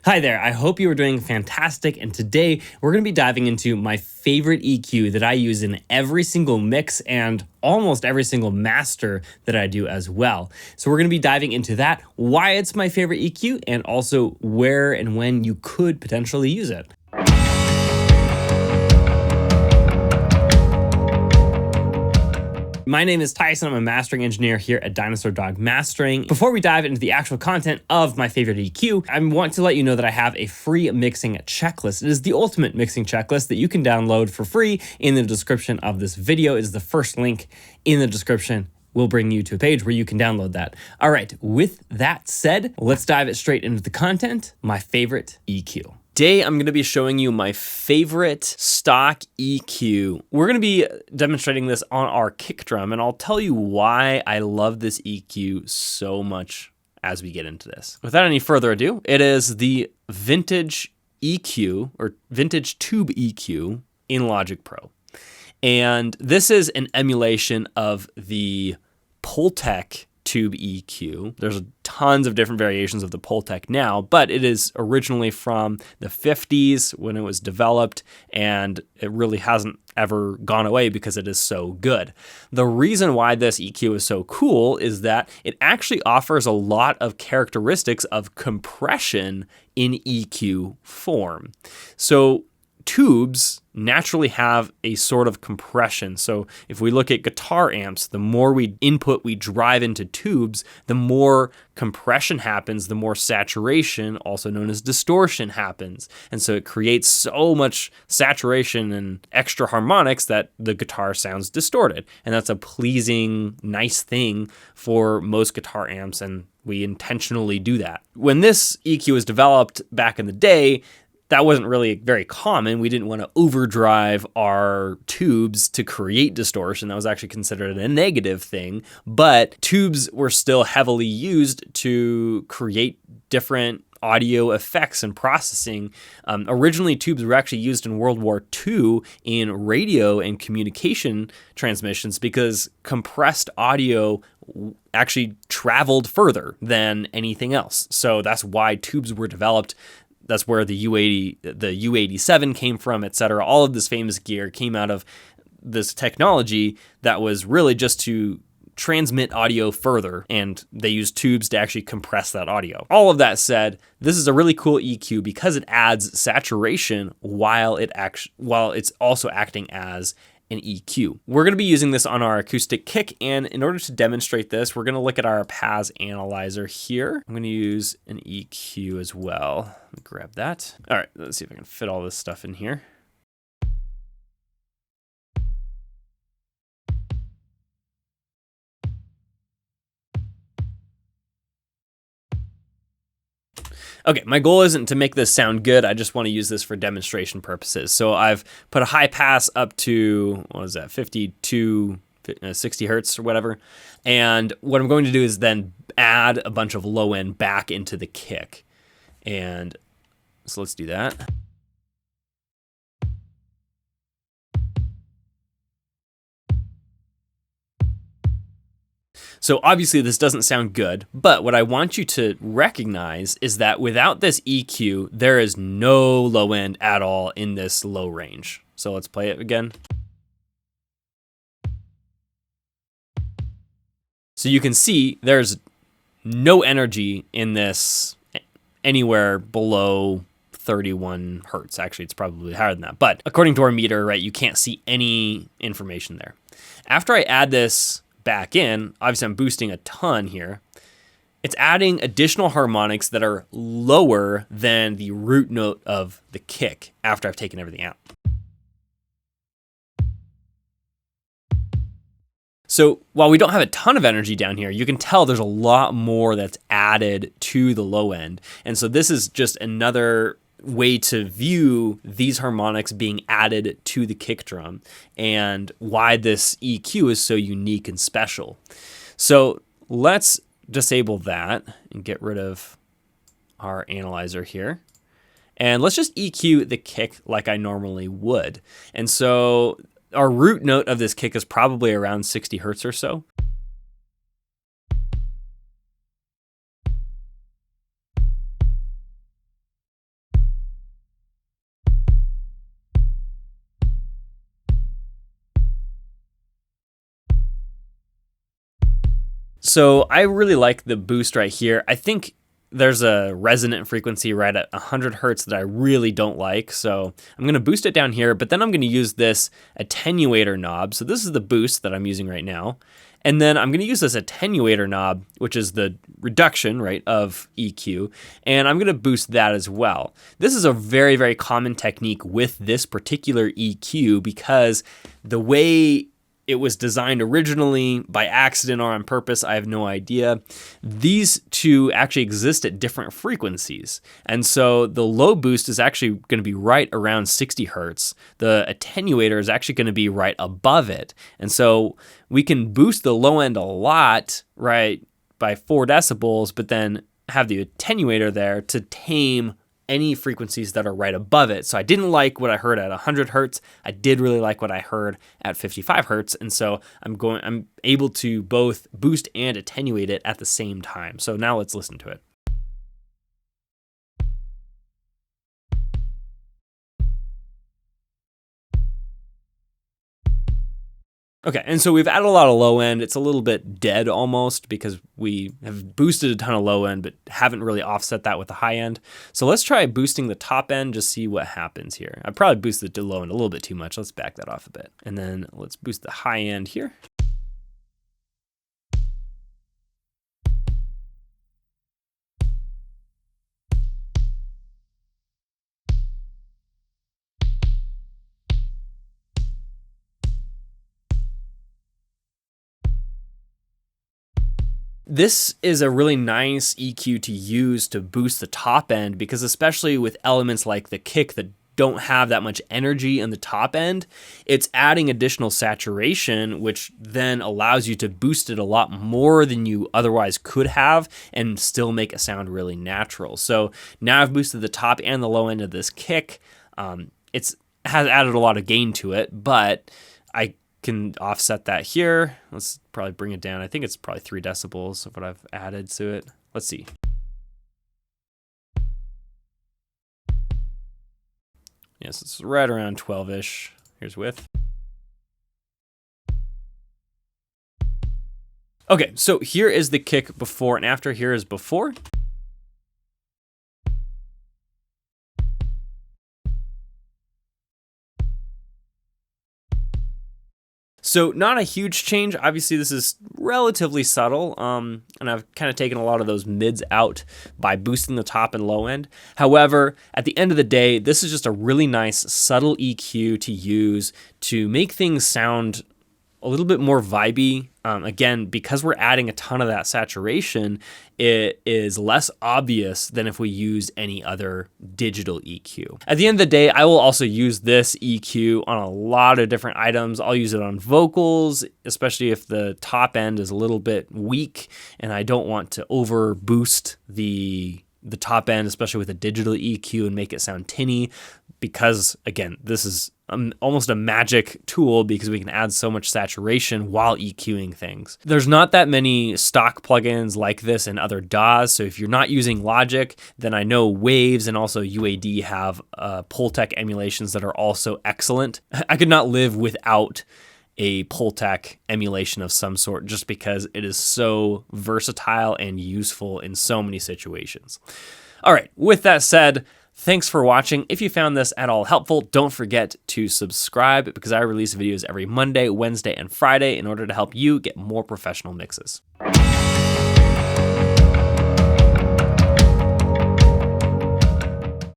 Hi there, I hope you are doing fantastic, and today we're going to be diving into my favorite EQ that I use in every single mix and almost every single master that I do as well. So we're going to be diving into that, why it's my favorite EQ, and also where and when you could potentially use it. My name is Tyson. I'm a mastering engineer here at Dinosaur Dog Mastering. Before we dive into the actual content of my favorite EQ, I want to let you know that I have a free mixing checklist. It is the ultimate mixing checklist that you can download for free in the description of this video. It is the first link in the description. Will bring you to a page where you can download that. All right, with that said, let's dive it straight into the content, my favorite EQ. Today, I'm going to be showing you my favorite stock EQ. We're going to be demonstrating this on our kick drum, and I'll tell you why I love this EQ so much as we get into this. Without any further ado, it is the Vintage EQ, or Vintage Tube EQ in Logic Pro. And this is an emulation of the Pultec Tube EQ. There's tons of different variations of the Pultec now, but it is originally from the 50s when it was developed, and it really hasn't ever gone away because it is so good. The reason why this EQ is so cool is that it actually offers a lot of characteristics of compression in EQ form. So tubes naturally have a sort of compression. So if we look at guitar amps, the more input we drive into tubes, the more compression happens, the more saturation, also known as distortion, happens. And so it creates so much saturation and extra harmonics that the guitar sounds distorted. And that's a pleasing, nice thing for most guitar amps, and we intentionally do that. When this EQ was developed back in the day, that wasn't really very common. We didn't want to overdrive our tubes to create distortion. That was actually considered a negative thing, but tubes were still heavily used to create different audio effects and processing. Originally, tubes were actually used in World War II in radio and communication transmissions because compressed audio actually traveled further than anything else. So that's why tubes were developed. That's where the U87 came from, etc. All of this famous gear came out of this technology that was really just to transmit audio further, and they used tubes to actually compress that audio. All of that said, this is a really cool EQ because it adds saturation while it's also acting as an EQ. We're going to be using this on our acoustic kick, and in order to demonstrate this, we're going to look at our PAS analyzer here. I'm going to use an EQ as well. Let me grab that. All right, let's see if I can fit all this stuff in here. Okay, my goal isn't to make this sound good. I just want to use this for demonstration purposes. So I've put a high pass up to, 60 hertz or whatever. And what I'm going to do is then add a bunch of low end back into the kick. And so let's do that. So obviously this doesn't sound good, but what I want you to recognize is that without this EQ, there is no low end at all in this low range. So let's play it again. So you can see there's no energy in this anywhere below 31 hertz. Actually, it's probably higher than that. But according to our meter, right, you can't see any information there. After I add this back in, obviously I'm boosting a ton here. It's adding additional harmonics that are lower than the root note of the kick after I've taken everything out. So while we don't have a ton of energy down here, you can tell there's a lot more that's added to the low end. And so this is just another way to view these harmonics being added to the kick drum and why this EQ is so unique and special. So let's disable that and get rid of our analyzer here. And let's just EQ the kick like I normally would. And so our root note of this kick is probably around 60 hertz or so. So I really like the boost right here. I think there's a resonant frequency right at 100 hertz that I really don't like. So I'm going to boost it down here, but then I'm going to use this attenuator knob. So this is the boost that I'm using right now. And then I'm going to use this attenuator knob, which is the reduction, right, of EQ, and I'm going to boost that as well. This is a very, very common technique with this particular EQ because the way it was designed originally by accident or on purpose, I have no idea. These two actually exist at different frequencies. And so the low boost is actually going to be right around 60 hertz. The attenuator is actually going to be right above it. And so we can boost the low end a lot, right, by 4 decibels, but then have the attenuator there to tame any frequencies that are right above it. So I didn't like what I heard at 100 hertz. I did really like what I heard at 55 hertz. And so I'm able to both boost and attenuate it at the same time. So now let's listen to it. Okay, and so we've added a lot of low end. It's a little bit dead almost because we have boosted a ton of low end, but haven't really offset that with the high end. So let's try boosting the top end, just see what happens here. I probably boosted the low end a little bit too much. Let's back that off a bit. And then let's boost the high end here. This is a really nice EQ to use to boost the top end because especially with elements like the kick that don't have that much energy in the top end, it's adding additional saturation, which then allows you to boost it a lot more than you otherwise could have and still make it sound really natural. So now I've boosted the top and the low end of this kick. It's has added a lot of gain to it, but I can offset that here. Let's probably bring it down. I think it's probably 3 decibels of what I've added to it. Let's see. Yes, it's right around 12-ish. Here's width. Okay, so here is the kick before and after. Here is before. So not a huge change. Obviously, this is relatively subtle, and I've kind of taken a lot of those mids out by boosting the top and low end. However, at the end of the day, this is just a really nice subtle EQ to use to make things sound a little bit more vibey. Again, because we're adding a ton of that saturation, it is less obvious than if we use any other digital EQ. At the end of the day, I will also use this EQ on a lot of different items. I'll use it on vocals, especially if the top end is a little bit weak and I don't want to over boost the top end, especially with a digital EQ, and make it sound tinny, because again, this is almost a magic tool because we can add so much saturation while EQing things. There's not that many stock plugins like this in other DAWs, so if you're not using Logic, then I know Waves and also UAD have Pultec emulations that are also excellent. I could not live without a Pultec emulation of some sort just because it is so versatile and useful in so many situations. All right, with that said, thanks for watching. If you found this at all helpful, don't forget to subscribe because I release videos every Monday, Wednesday, and Friday in order to help you get more professional mixes.